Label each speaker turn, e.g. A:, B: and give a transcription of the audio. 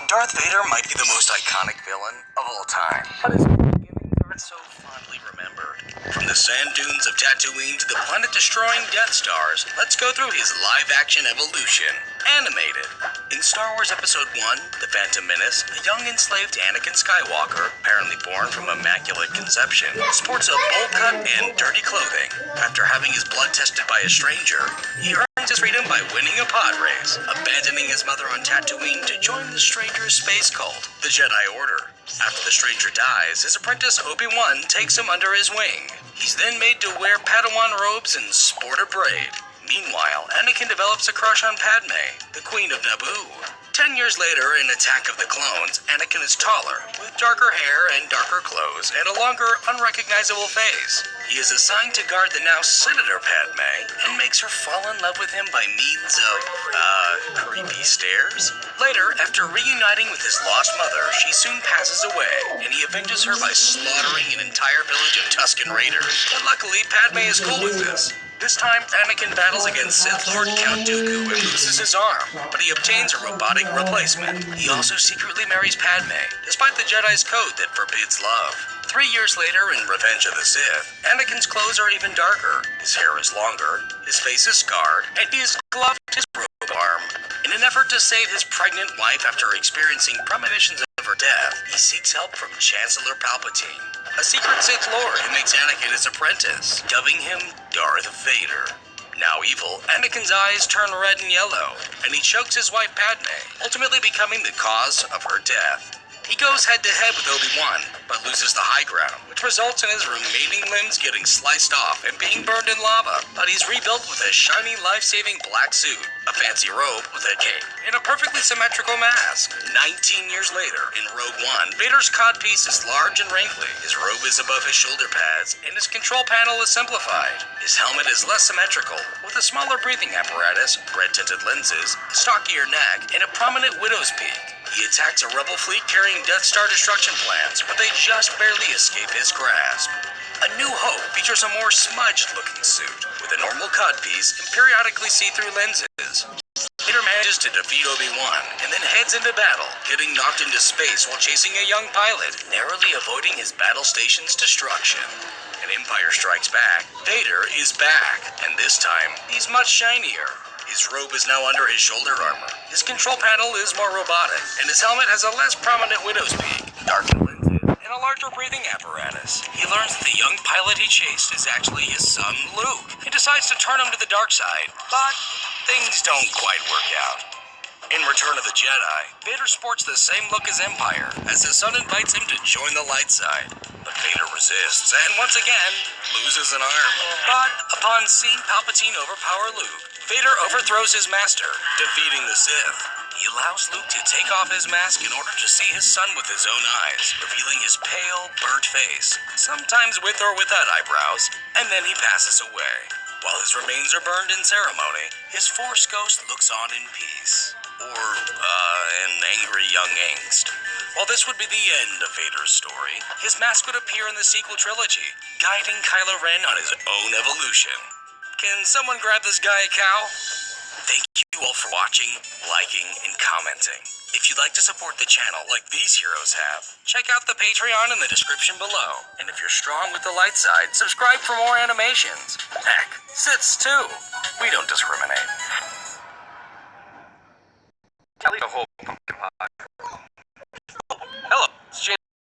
A: Darth Vader might be the most iconic villain of all time, but his beginnings aren't so fondly remembered. From the sand dunes of Tatooine to the planet-destroying Death Stars, let's go through his live-action evolution, animated. In Star Wars Episode 1, The Phantom Menace, a young enslaved Anakin Skywalker, apparently born from immaculate conception, sports a bowl cut and dirty clothing. After having his blood tested by a stranger, he earns his freedom by winning a pod race, abandoning his mother on Tatooine to join the stranger's space cult, the Jedi Order. After the stranger dies, his apprentice Obi-Wan takes him under his wing. He's then made to wear Padawan robes and sport a braid. Meanwhile, Anakin develops a crush on Padme, the Queen of Naboo. 10 years later, in Attack of the Clones, Anakin is taller, with darker hair and darker clothes, and a longer, unrecognizable face. He is assigned to guard the now Senator Padme, and makes her fall in love with him by means of, creepy stares? Later, after reuniting with his lost mother, she soon passes away, and he avenges her by slaughtering an entire village of Tusken Raiders. But luckily, Padme is cool with this. This time, Anakin battles against Sith Lord Count Dooku and loses his arm, but he obtains a robotic replacement. He also secretly marries Padme, despite the Jedi's code that forbids love. 3 years later, in Revenge of the Sith, Anakin's clothes are even darker, his hair is longer, his face is scarred, and he has gloved his robot arm. In an effort to save his pregnant wife after experiencing premonitions of her death, he seeks help from Chancellor Palpatine, a secret Sith Lord who makes Anakin his apprentice, dubbing him Darth Vader. Now evil, Anakin's eyes turn red and yellow, and he chokes his wife Padme, ultimately becoming the cause of her death. He goes head-to-head with Obi-Wan, but loses the high ground, which results in his remaining limbs getting sliced off and being burned in lava. But he's rebuilt with a shiny, life-saving black suit, a fancy robe with a cape, and a perfectly symmetrical mask. 19 years later, in Rogue One, Vader's codpiece is large and wrinkly, his robe is above his shoulder pads, and his control panel is simplified. His helmet is less symmetrical, with a smaller breathing apparatus, red-tinted lenses, a stockier neck, and a prominent widow's peak. He attacks a rebel fleet carrying Death Star destruction plans, but they just barely escape his grasp. A New Hope features a more smudged-looking suit, with a normal codpiece and periodically see-through lenses. Vader manages to defeat Obi-Wan, and then heads into battle, getting knocked into space while chasing a young pilot, narrowly avoiding his battle station's destruction. In Empire Strikes Back, Vader is back, and this time, he's much shinier. His robe is now under his shoulder armor. His control panel is more robotic, and his helmet has a less prominent widow's peak, darkened lenses, and a larger breathing apparatus. He learns that the young pilot he chased is actually his son, Luke, and decides to turn him to the dark side, but things don't quite work out. In Return of the Jedi, Vader sports the same look as Empire, as his son invites him to join the light side. But Vader resists, and once again, loses an arm. But upon seeing Palpatine overpower Luke, Vader overthrows his master, defeating the Sith. He allows Luke to take off his mask in order to see his son with his own eyes, revealing his pale, burnt face, sometimes with or without eyebrows, and then he passes away. While his remains are burned in ceremony, his Force ghost looks on in peace. Or, an angry young angst. While this would be the end of Vader's story, his mask would appear in the sequel trilogy, guiding Kylo Ren on his own evolution. Can someone grab this guy a cow? Thank you all for watching, liking, and commenting. If you'd like to support the channel like these heroes have, check out the Patreon in the description below. And if you're strong with the light side, subscribe for more animations. Heck, Siths too. We don't discriminate. I'll eat a whole pumpkin pie.